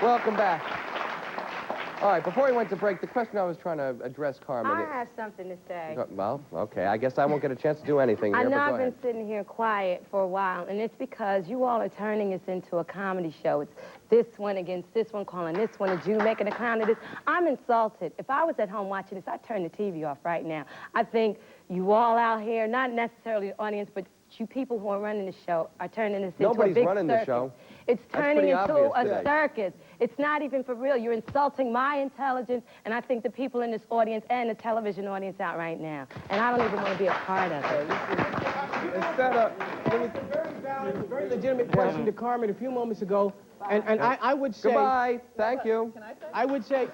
Welcome back. All right, before we went to break, the question I was trying to address, Carmen... I have something to say. Well, okay, I guess I won't get a chance to do anything here, I know but go I've ahead. been sitting here quiet for a while, and it's because you all are turning us into a comedy show. It's this one against this one, calling this one a Jew, making a clown of this. I'm insulted. If I was at home watching this, I'd turn the TV off right now. I think you all out here, not necessarily the audience, but you people who are running the show are turning this into a big circus. Nobody's running the show. It's turning into a today. circus. It's not even for real. You're insulting my intelligence, and I think the people in this audience and the television audience out right now. And I don't even want to be a part of it. Instead of, there was a very legitimate question to Carmen a few moments ago, and I would say... Goodbye. Thank you. Can I say? I would say...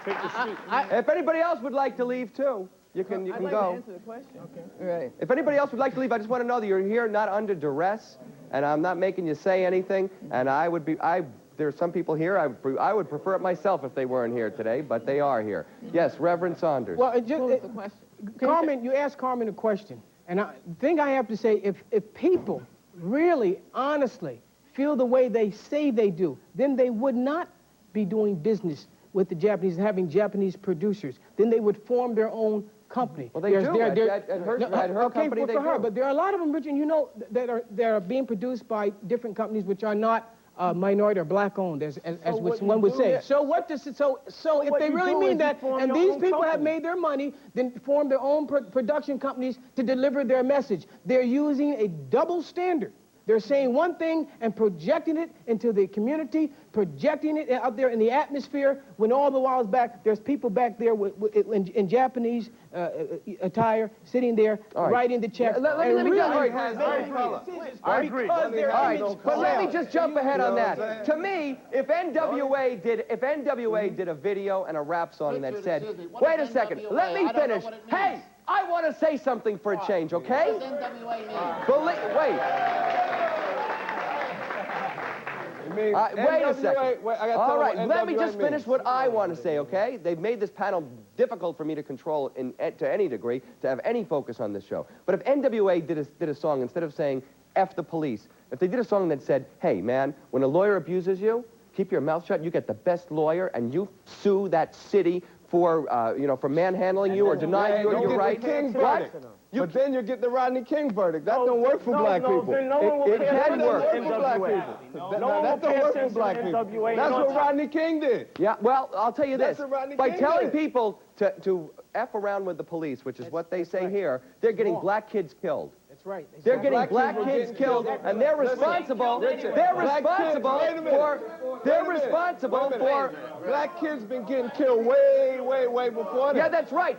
Take the seat. If anybody else would like to leave, too, you can go. I'd like to answer the question. Okay. Right. If anybody else would like to leave, I just want to know that you're here not under duress, and I'm not making you say anything, and there are some people here, I would prefer it myself if they weren't here today, but they are here. Yes, Reverend Saunders. Well, the question? Carmen, you asked Carmen a question, and the thing I have to say, if people really, honestly, feel the way they say they do, then they would not be doing business with the Japanese and having Japanese producers. Then they would form their own company. Well, they do. At her company, they do. But there are a lot of them, Richard, you know, that are being produced by different companies which are not minority or black-owned, as which one would say. So if they really mean that, and these people have made their money, then form their own production companies to deliver their message. They're using a double standard. They're saying one thing and projecting it into the community, projecting it out there in the atmosphere, when all the while back, there's people back there in Japanese attire, sitting there, writing the checks. Let me go. I agree. But let me just jump ahead on that. To me, if NWA did a video and a rap song that said, wait a second, let me finish. Hey, I want to say something for a change, okay? Wait. Wait a second. All right, let me just finish what I want to say, okay? They've made this panel difficult for me to control to any degree, to have any focus on this show. But if NWA did a song, instead of saying, F the police, if they did a song that said, hey, man, when a lawyer abuses you, keep your mouth shut, you get the best lawyer, and you sue that city for, for manhandling you or denying you your rights. But then you get the Rodney King verdict. That don't work for black people. It can work. That don't work for black people. That's what Rodney King did. Yeah, well, I'll tell you this. That's what Rodney By King telling did. people to F around with the police, which is what they say here, they're getting black kids killed. That's right. They're getting black kids killed, and they're responsible. They're responsible for. Black kids been getting killed way before that. Yeah, that's right.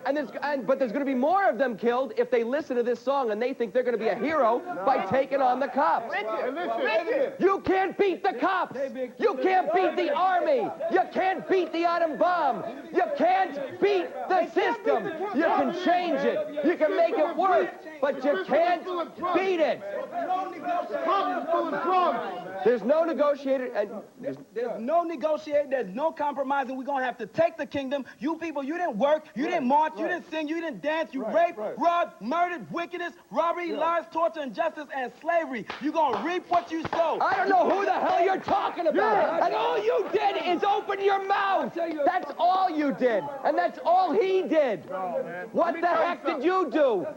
But there's going to be more of them killed if they listen to this song and they think they're going to be a hero by taking on the cops. Listen. You can't beat the cops. You can't beat the army. You can't beat the atom bomb. You can't beat the system. You can change it. You can make it work, but you can't beat it. There's no negotiator. There's no negotiating. There's no compromising. We're going to have to take the kingdom. You people, you didn't work. You didn't march. You didn't sing. You didn't dance. You raped, robbed, murdered, wickedness, robbery, lies, torture, injustice, and slavery. You're going to reap what you sow. I don't know who the hell you're talking about. And all you did is open your mouth. That's all you did. And that's all he did. What the heck did you do?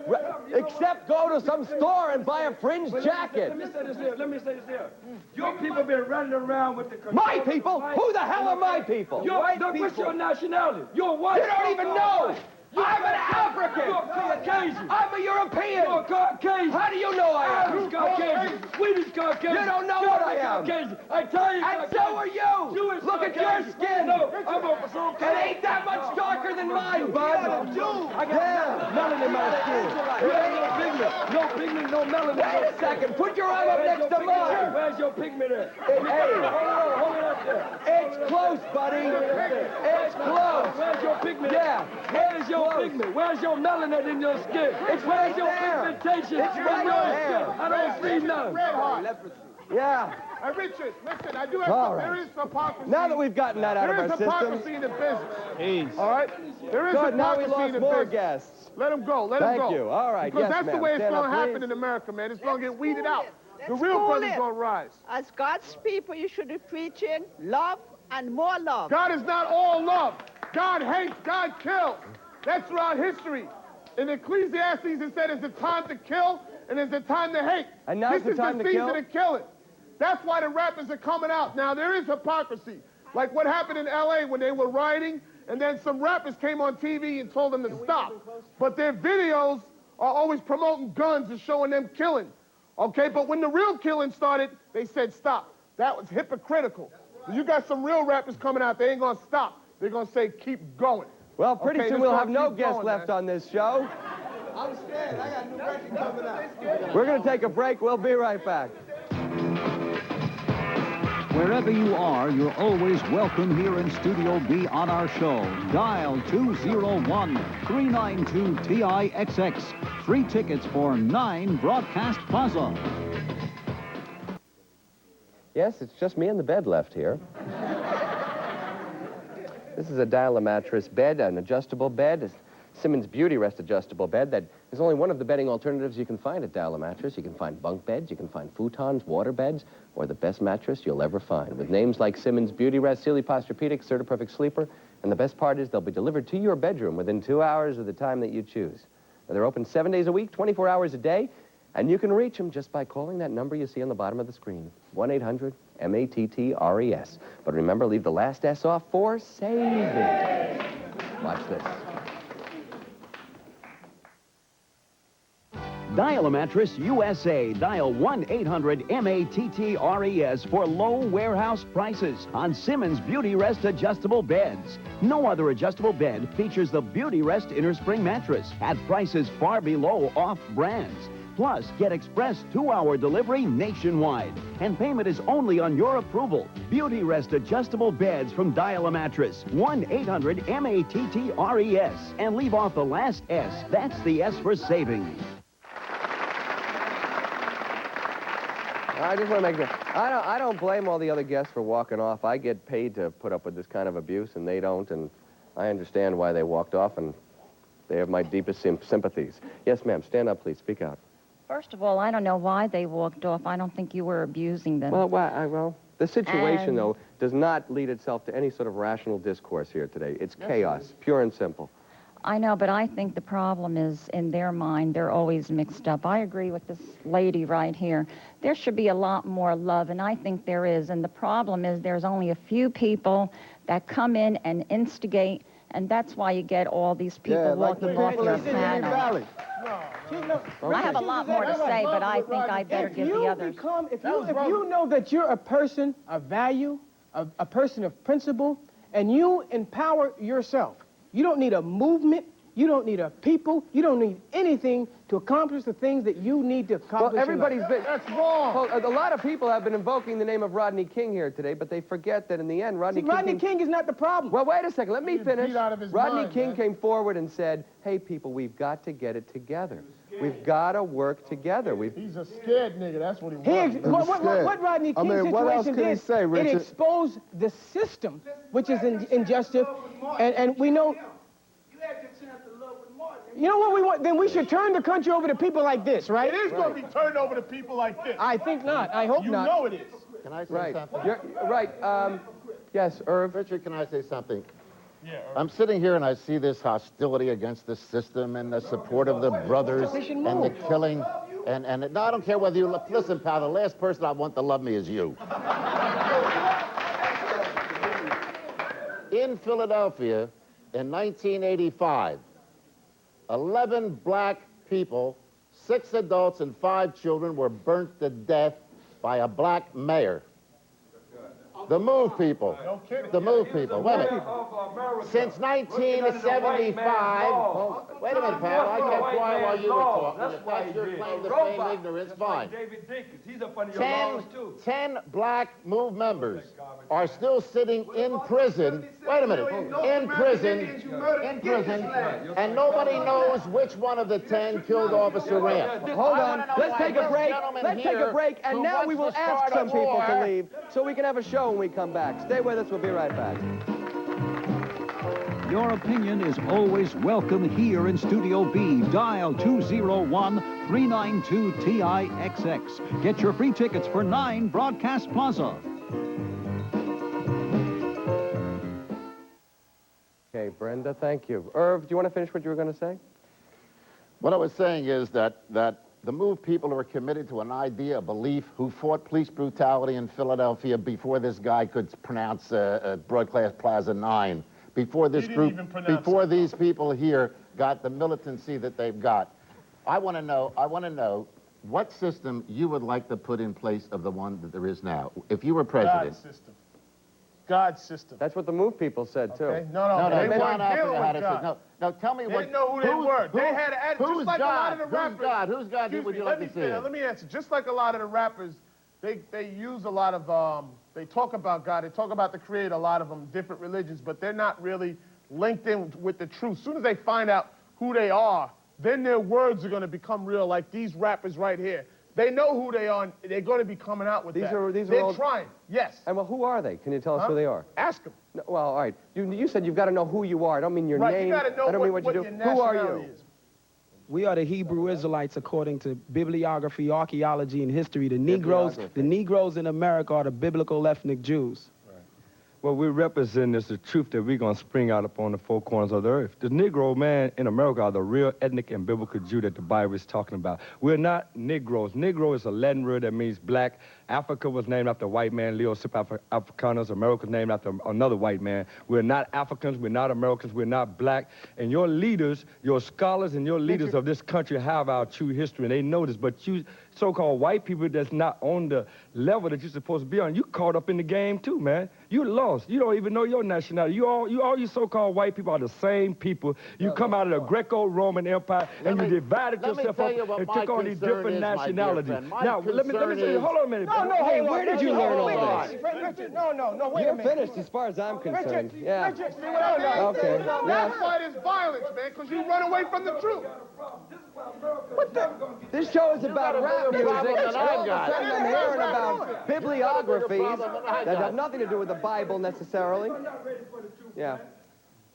Except go to some store and buy a fringe jacket. Let me say this here. Your people been running around with the... My people? Who the hell are my people? What's your nationality? You're white. You don't even know. I'm an African. You're Caucasian. I'm a European. You're Caucasian. How do you know I am? Irish Caucasian. Swedish Caucasian. You don't know what I am. Caucasian. Italian And Caucasian. so are you. Jewish Look at your Caucasian. skin. No, I'm a It ain't that much darker than mine, bud. I got melanin in my skin. You ain't no pigment, no melanin. Wait a second. Put your arm up next to mine. Where's your pigment at? Hey, Hold it up there. it's close, buddy. It's close. Where's your pigment? Yeah. Where's your pigment? Where's your melanin in your skin? It's Where's right your there. pigmentation It's in right your there. skin? I don't see none. Yeah. Richard, listen, I do have All some, right. there is hypocrisy. Now that we've gotten that out of There our is system. hypocrisy in the business. All right? There is Good, now we hypocrisy in lost the more business. guests. Let him go. Let him go. Thank you. All right. Because Yes, that's the ma'am. way it's Stand going up, to happen please. in America, man. It's going to get weeded out. The real brother's gonna rise. As God's people, you should be preaching love and more love. God is not all love. God hates, God kills. That's throughout history. In Ecclesiastes, it said it's a time to kill and it's a time to hate. And now this it's the time is to the kill? season of killing. That's why the rappers are coming out. Now, there is hypocrisy. Like what happened in L.A. when they were rioting, and then some rappers came on TV and told them to stop. But their videos are always promoting guns and showing them killing. Okay, but when the real killing started, they said stop. That was hypocritical. You got some real rappers coming out, they ain't gonna stop. They're gonna say keep going. Well, pretty Okay, soon let's we'll go have no keep guests going, left man. on this show. I'm scared. I got a new record coming out. We're going to take a break. We'll be right back. Wherever you are, you're always welcome here in Studio B on our show. Dial 201-392-TIXX. 3 tickets for 9 Broadcast Plaza. Yes, it's just me and the bed left here. This is a Dial-A-Mattress bed, an adjustable bed. It's Simmons Beauty Rest adjustable bed that is only one of the bedding alternatives you can find at Dial-A-Mattress. You can find bunk beds, you can find futons, water beds, or the best mattress you'll ever find. With names like Simmons Beauty Rest, Sealy Posturepedic, Certa-Perfect Sleeper, and the best part is they'll be delivered to your bedroom within 2 hours of the time that you choose. Now, they're open 7 days a week, 24 hours a day, and you can reach them just by calling that number you see on the bottom of the screen, 1-800-MATTRES. But remember, leave the last S off for saving. Watch this. Dial-A-Mattress USA. Dial 1-800-MATTRES for low warehouse prices on Simmons Beauty Rest adjustable beds. No other adjustable bed features the Beauty Rest Inner Spring mattress at prices far below off brands. Plus, get express 2-hour delivery nationwide. And payment is only on your approval. Beauty Rest adjustable beds from Dial-A-Mattress. 1-800-MATTRES. And leave off the last S. That's the S for saving. I just want to make sure. I don't blame all the other guests for walking off. I get paid to put up with this kind of abuse, and they don't, and I understand why they walked off, and they have my deepest sympathies. Yes, ma'am. Stand up, please. Speak out. First of all, I don't know why they walked off. I don't think you were abusing them. Well, the situation, though, does not lead itself to any sort of rational discourse here today. It's chaos, pure and simple. I know, but I think the problem is, in their mind, they're always mixed up. I agree with this lady right here. There should be a lot more love, and I think there is. And the problem is there's only a few people that come in and instigate, and that's why you get all these people walking off your panel. I have a lot more to say, but I think I better give the others. If you know that you're a person of value, a person of principle, and you empower yourself, you don't need a movement, you don't need a people, you don't need anything to accomplish the things that you need to accomplish. Well, everybody's been... That's wrong. Well, a lot of people have been invoking the name of Rodney King here today, but they forget that in the end, Rodney King is not the problem. Well, wait a second. Let me finish. Rodney King man. came forward and said, hey, people, we've got to get it together. We've got to work together. He's a scared nigga. That's what he wants. What Rodney King's situation what else can he say, Richard? It exposed the system, which is injustice, and we know... You know what we want? Then we should turn the country over to people like this, right? It is going to be turned over to people like this. I think not. I hope not. You know it is. Can I say something? Right. Yes, Irv. Richard, can I say something? Yeah. I'm sitting here and I see this hostility against the system and the support of the brothers and the killing. And no, I don't care whether you... Listen, pal, the last person I want to love me is you. In Philadelphia, in 1985, 11 black people, 6 adults and 5 children were burnt to death by a black mayor. The Move people. The Move people. Wait a minute. Since 1975... Wait a minute, pal. I kept quiet while you were talking. If that's your claim to fame ignorance, fine. 10 black Move members are still sitting in prison. Wait a minute. In prison, and nobody knows which one of the 10 killed Officer Rand. Hold on. Let's take a break. Let's take a break, and now we will ask some people to leave so we can have a show when we come back. Stay with us. We'll be right back. Your opinion is always welcome here in Studio B. Dial 201-392-TIXX. Get your free tickets for 9 Broadcast Plaza. Okay, Brenda, thank you. Irv, do you want to finish what you were going to say? What I was saying is that the MOVE people who are committed to an idea, a belief, who fought police brutality in Philadelphia before this guy could pronounce Broadcast Plaza 9, before this group, before these people here got the militancy that they've got. I want to know what system you would like to put in place of the one that there is now, if you were president. God's system. God's system. That's what the MOVE people said, too. Okay. No, they weren't dealing with God. No, tell me They what... didn't know who they were. They had an attitude, just like a lot of the rappers. Who's God would you like to see? Let me answer. Just like a lot of the rappers, they use a lot of, they talk about God, they talk about the Creator, a lot of them, different religions, but they're not really linked in with the truth. As soon as they find out who they are, then their words are going to become real, like these rappers right here. They know who they are, and they're going to be coming out with that. They're trying, yes. And well, who are they? Can you tell us who they are? Ask them. No, well, all right. You said you've got to know who you are. I don't mean your name. You got to know I don't mean what you do. Who are you? Is. We are the Hebrew Israelites according to bibliography, archaeology, and history. The Negroes in America are the biblical ethnic Jews. What we represent is the truth that we're going to spring out upon the four corners of the earth. The Negro man in America are the real ethnic and biblical Jew that the Bible is talking about. We're not Negroes. Negro is a Latin word that means black. Africa was named after a white man, Leo Africanus. America was named after another white man. We're not Africans. We're not Americans. We're not black. And your leaders, your scholars and your leaders of this country have our true history, and they know this. But you so-called white people that's not on the level that you're supposed to be on, you caught up in the game too, man. You lost. You don't even know your nationality. All you so-called white people are the same people. You come out of the Greco-Roman Empire and you divided yourself up and took on these different nationalities. Now, let me say, hold on a minute. Hey, where did you learn all this? Richard, no, wait a minute. You're finished as far as I'm concerned. Yeah. Richard, see what I mean? Okay. That's why there's violence, man, because you run away from the truth. What the? This show is about rap music. All of a sudden I'm hearing about bibliographies that have nothing to do with the Bible necessarily. Yeah.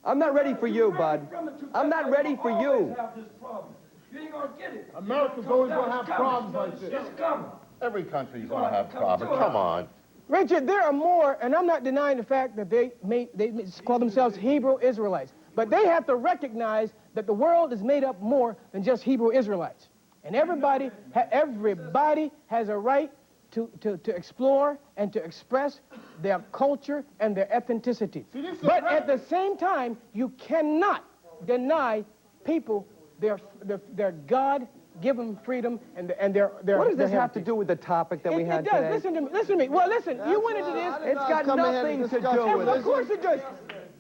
I'm not ready for you, bud. I'm not ready for you. You ain't gonna get it. America's always gonna have problems like this. It's coming. Every country's gonna have problems. Come on. Richard, there are more, and I'm not denying the fact that they call themselves Hebrew Israelites, but they have to recognize that the world is made up more than just Hebrew Israelites. And everybody has a right to explore and to express their culture and their ethnicity. But at the same time, you cannot deny people their God-given freedom and their What does this have heritage. to do with the topic that we had today? today? Listen to me. Well, listen, you went into this. It's got nothing to do with it. Of course it does.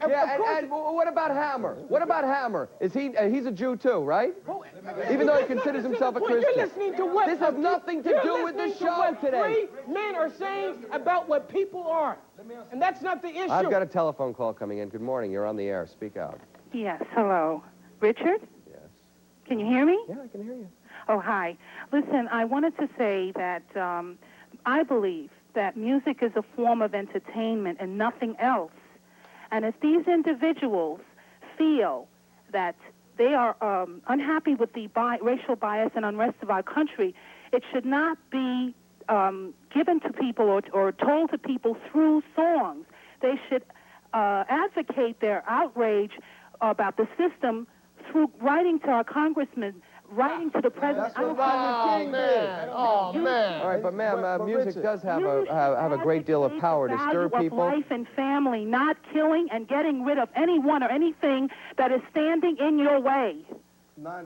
Yeah, and what about Hammer? What about Hammer? Is he's a Jew too, right? Even though he considers himself a Christian. You're listening to what... This has nothing to do with the show today. Three men are saying about what people are. And that's not the issue. I've got a telephone call coming in. Good morning. You're on the air. Speak out. Yes, hello. Richard? Yes. Can you hear me? Yeah, I can hear you. Oh, hi. Listen, I wanted to say that I believe that music is a form of entertainment and nothing else. And if these individuals feel that they are unhappy with the racial bias and unrest of our country, it should not be given to people or told to people through songs. They should advocate their outrage about the system through writing to our congressmen, writing to the president. Oh, man. Oh, man. All right, but ma'am, music does have a great deal of power to stir people. Life and family, not killing and getting rid of anyone or anything that is standing in your way.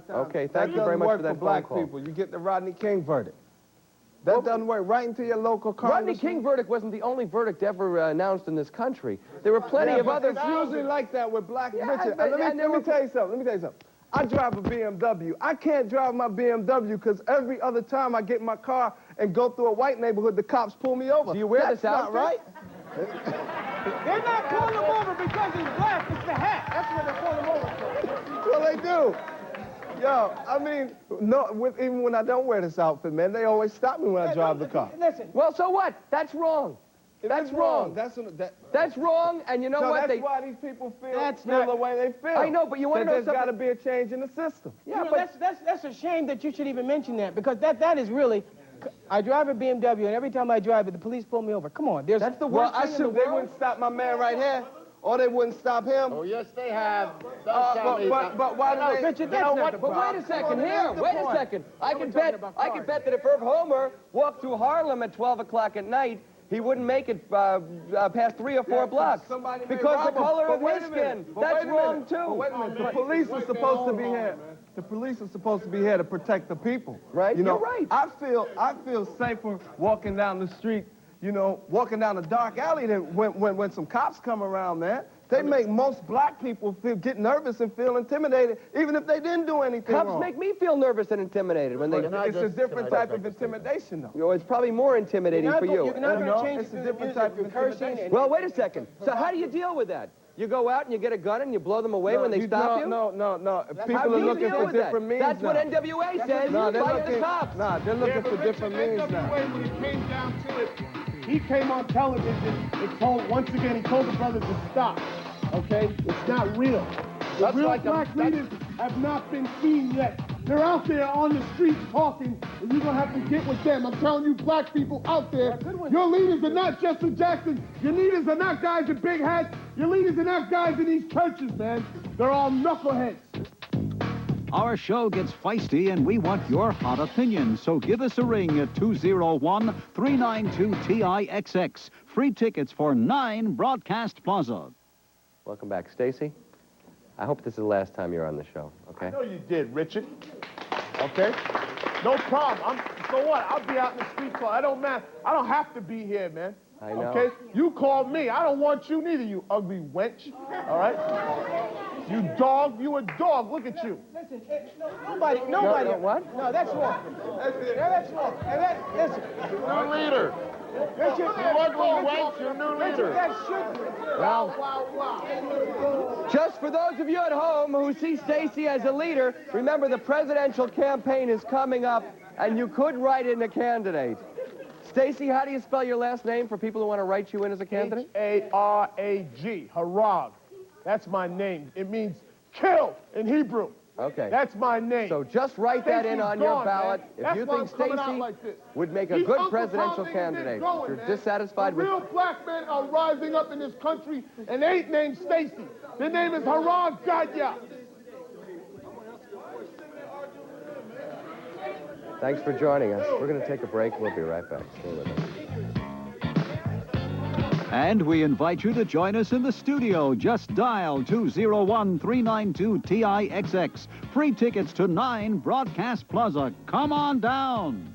Okay, thank you very much for that black phone call. people. You get the Rodney King verdict. That doesn't work. Right into your local congressman. Rodney King verdict wasn't the only verdict ever announced in this country. There were plenty of other... It's usually like that with black... Yeah, Richard, but- let me tell you something. I drive a BMW. I can't drive my BMW because every other time I get in my car and go through a white neighborhood, the cops pull me over. Do you wear this That's outfit? not right. They're not pulling him over because he's black. It's the hat. That's what they're pulling him over for. Well, they do. Yo, I mean, even when I don't wear this outfit, man, they always stop me when I drive the car. Listen. Well, so what? That's wrong. That's wrong. That's wrong, and you know what? That's why these people feel not the way they feel. I know, but you want to know there's something? got to be a change in the system. Yeah, but that's a shame that you should even mention that, because that is really. I drive a BMW, and every time I drive it, the police pull me over. Come on, that's the worst thing in the world. They wouldn't stop my man right here, or they wouldn't stop him. Oh, yes, they have. But why do they? Richard, that's not the But problem. wait a second, wait a second. I can bet that if Irv Homer walked through Harlem at 12 o'clock at night, he wouldn't make it past 3 or 4 blocks because the color of his skin. That's wrong too. But wait a minute. The police are supposed to be here. The police are supposed to be here to protect the people. Right? You know, You're right. I feel safer walking down the street, you know, walking down a dark alley than when some cops come around, man. They make most black people get nervous and feel intimidated, even if they didn't do anything wrong. Cops make me feel nervous and intimidated when they... It's a different type of intimidation, though. You know, it's probably more intimidating for you. You're not going to change it's a different type of intimidation. Well, wait a second. So how do you deal with that? You go out and you get a gun and you blow them away when they stop you? No. People How are do you looking deal for with that? different means That's now. what NWA says. No, they're Fire looking, the cops. they're looking for different means now. NWA, when it came down to it, he came on television and once again, he told the brothers to stop. Okay? It's not real. The real black leaders have not been seen yet. They're out there on the streets talking, and you're going to have to get with them. I'm telling you, black people out there, your leaders are not Jesse Jackson. Your leaders are not guys in big hats. Your leaders are not guys in these churches, man. They're all knuckleheads. Our show gets feisty, and we want your hot opinions. So give us a ring at 201-392-TIXX. Free tickets for 9 Broadcast Plaza. Welcome back, Stacy. I hope this is the last time you're on the show, okay? I know you did, Richard. Okay? No problem. So what? I'll be out in the street call. I don't matter. I don't have to be here, man. I know. Okay? You called me. I don't want you neither, you ugly wench. All right? You dog. You a dog. Look at you. Listen, nobody. No, what? No, that's wrong. That's wrong. And listen. New leader. Richard, You ugly wench, your new leader. that should. Well, just for those of you at home who see Stacy as a leader, remember the presidential campaign is coming up, and you could write in a candidate. Stacy, how do you spell your last name for people who want to write you in as a candidate? Harag. Harag. That's my name. It means kill in Hebrew. Okay. That's my name. So just write that in on your ballot if you think Stacy like would make a good presidential candidate. If you're dissatisfied with... Real black men are rising up in this country, and they ain't named Stacy. Their name is Harag Gadya. Thanks for joining us. We're going to take a break. We'll be right back. Stay with us. And we invite you to join us in the studio. Just dial 201-392-TIXX. Free tickets to 9 Broadcast Plaza. Come on down.